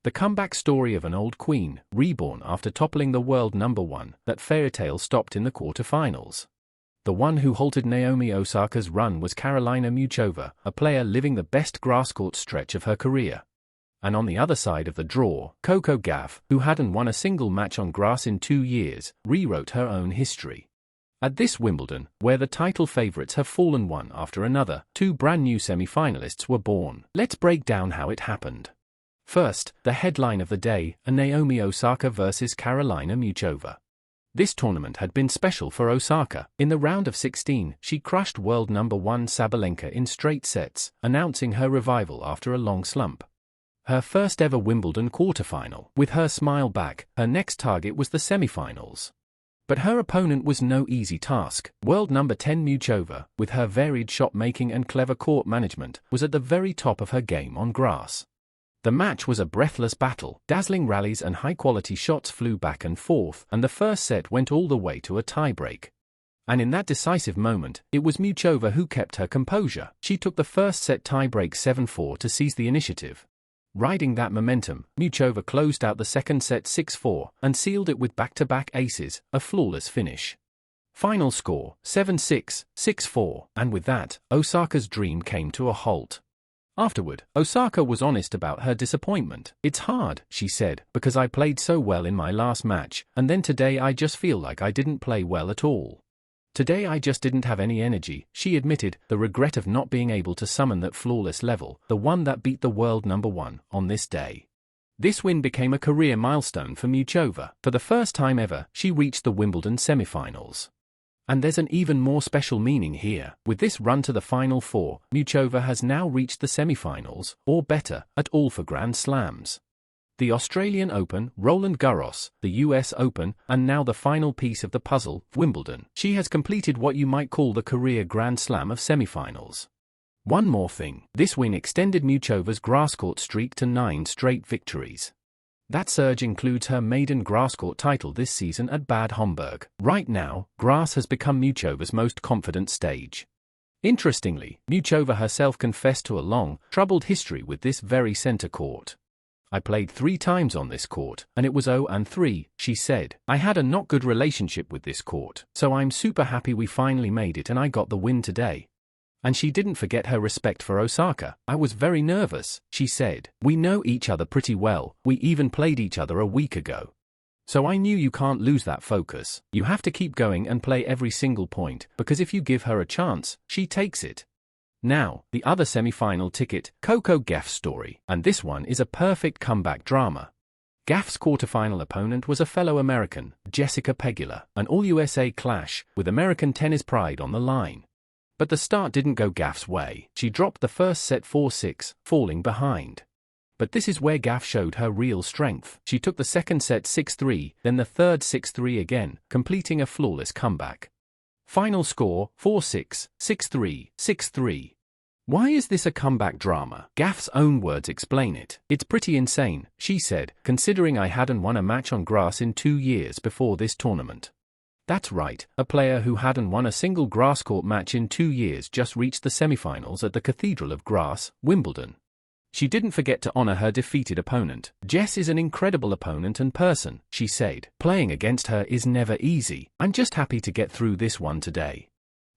The comeback story of an old queen, reborn after toppling the world #1, that fairy tale stopped in the quarterfinals. The one who halted Naomi Osaka's run was Karolina Muchova, a player living the best grass court stretch of her career. And on the other side of the draw, Coco Gauff, who hadn't won a single match on grass in 2 years, rewrote her own history. At this Wimbledon, where the title favourites have fallen one after another, 2 brand new semi-finalists were born. Let's break down how it happened. First, the headline of the day, Naomi Osaka versus Karolina Muchova. This tournament had been special for Osaka. In the round of 16, she crushed world #1 Sabalenka in straight sets, announcing her revival after a long slump. Her first ever Wimbledon quarterfinal. With her smile back, her next target was the semifinals. But her opponent was no easy task. World #10 Muchova, with her varied shot-making and clever court management, was at the very top of her game on grass. The match was a breathless battle. Dazzling rallies and high-quality shots flew back and forth, and the first set went all the way to a tiebreak. And in that decisive moment, it was Muchova who kept her composure. She took the first set tiebreak 7-4 to seize the initiative. Riding that momentum, Muchova closed out the second set 6-4 and sealed it with back-to-back aces, a flawless finish. Final score, 7-6, 6-4, and with that, Osaka's dream came to a halt. Afterward, Osaka was honest about her disappointment. "It's hard," she said, "because I played so well in my last match, and then today I just feel like I didn't play well at all. Today I just didn't have any energy," she admitted, the regret of not being able to summon that flawless level, the one that beat the world #1, on this day. This win became a career milestone for Muchova. For the first time ever, she reached the Wimbledon semifinals. And there's an even more special meaning here. With this run to the Final Four, Muchova has now reached the semifinals, or better, at all 4 Grand Slams. The Australian Open, Roland Garros, the US Open, and now the final piece of the puzzle, Wimbledon. She has completed what you might call the career Grand Slam of semifinals. One more thing, this win extended Muchova's grass court streak to 9 straight victories. That surge includes her maiden grass court title this season at Bad Homburg. Right now, grass has become Muchova's most confident stage. Interestingly, Muchova herself confessed to a long, troubled history with this very center court. "I played 3 times on this court, and it was 0-3, she said. "I had a not good relationship with this court, so I'm super happy we finally made it and I got the win today." And she didn't forget her respect for Osaka. "I was very nervous," she said. "We know each other pretty well, we even played each other a week ago. So I knew you can't lose that focus. You have to keep going and play every single point, because if you give her a chance, she takes it." Now, the other semi-final ticket, Coco Gauff's story, and this one is a perfect comeback drama. Gauff's quarterfinal opponent was a fellow American, Jessica Pegula, an all-USA clash, with American tennis pride on the line. But the start didn't go Gauff's way. She dropped the first set 4-6, falling behind. But this is where Gauff showed her real strength. She took the second set 6-3, then the third 6-3 again, completing a flawless comeback. Final score, 4-6, 6-3, 6-3. Why is this a comeback drama? Gauff's own words explain it. "It's pretty insane," she said, "considering I hadn't won a match on grass in 2 years before this tournament." That's right, a player who hadn't won a single grass court match in 2 years just reached the semifinals at the Cathedral of Grass, Wimbledon. She didn't forget to honor her defeated opponent. "Jess is an incredible opponent and person," she said. "Playing against her is never easy. I'm just happy to get through this one today."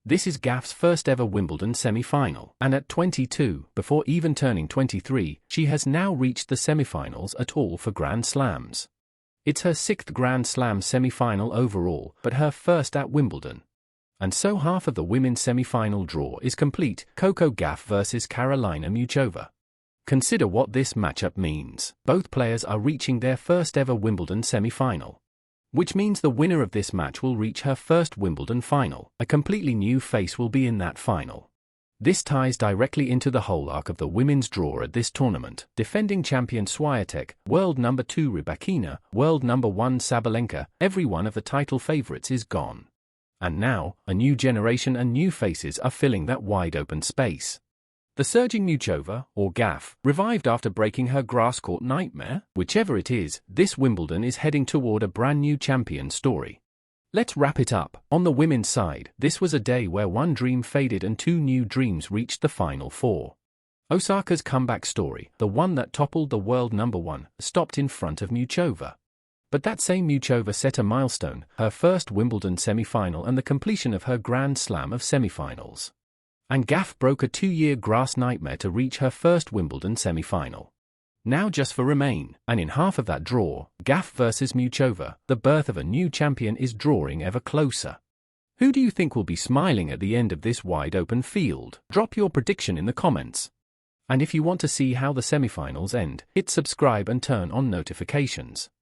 This is Gauff's first ever Wimbledon semi-final, and at 22, before even turning 23, she has now reached the semifinals at all 4 Grand Slams. It's her 6th Grand Slam semi-final overall, but her first at Wimbledon. And so half of the women's semi-final draw is complete, Coco Gauff versus Karolina Muchova. Consider what this matchup means. Both players are reaching their first ever Wimbledon semi-final. Which means the winner of this match will reach her first Wimbledon final. A completely new face will be in that final. This ties directly into the whole arc of the women's draw at this tournament. Defending champion Swiatek, world #2 Rybakina, world #1 Sabalenka, every one of the title favorites is gone. And now, a new generation and new faces are filling that wide-open space. The surging Muchova, or Gauff, revived after breaking her grass court nightmare? Whichever it is, this Wimbledon is heading toward a brand new champion story. Let's wrap it up. On the women's side, this was a day where one dream faded and 2 new dreams reached the Final Four. Osaka's comeback story, the one that toppled the world number one, stopped in front of Muchova. But that same Muchova set a milestone, her first Wimbledon semi-final and the completion of her Grand Slam of semi-finals. And Gauff broke a 2-year grass nightmare to reach her first Wimbledon semi-final. Now just for remain, and in half of that draw, Gauff versus Muchova, the birth of a new champion is drawing ever closer. Who do you think will be smiling at the end of this wide-open field? Drop your prediction in the comments. And if you want to see how the semi-finals end, hit subscribe and turn on notifications.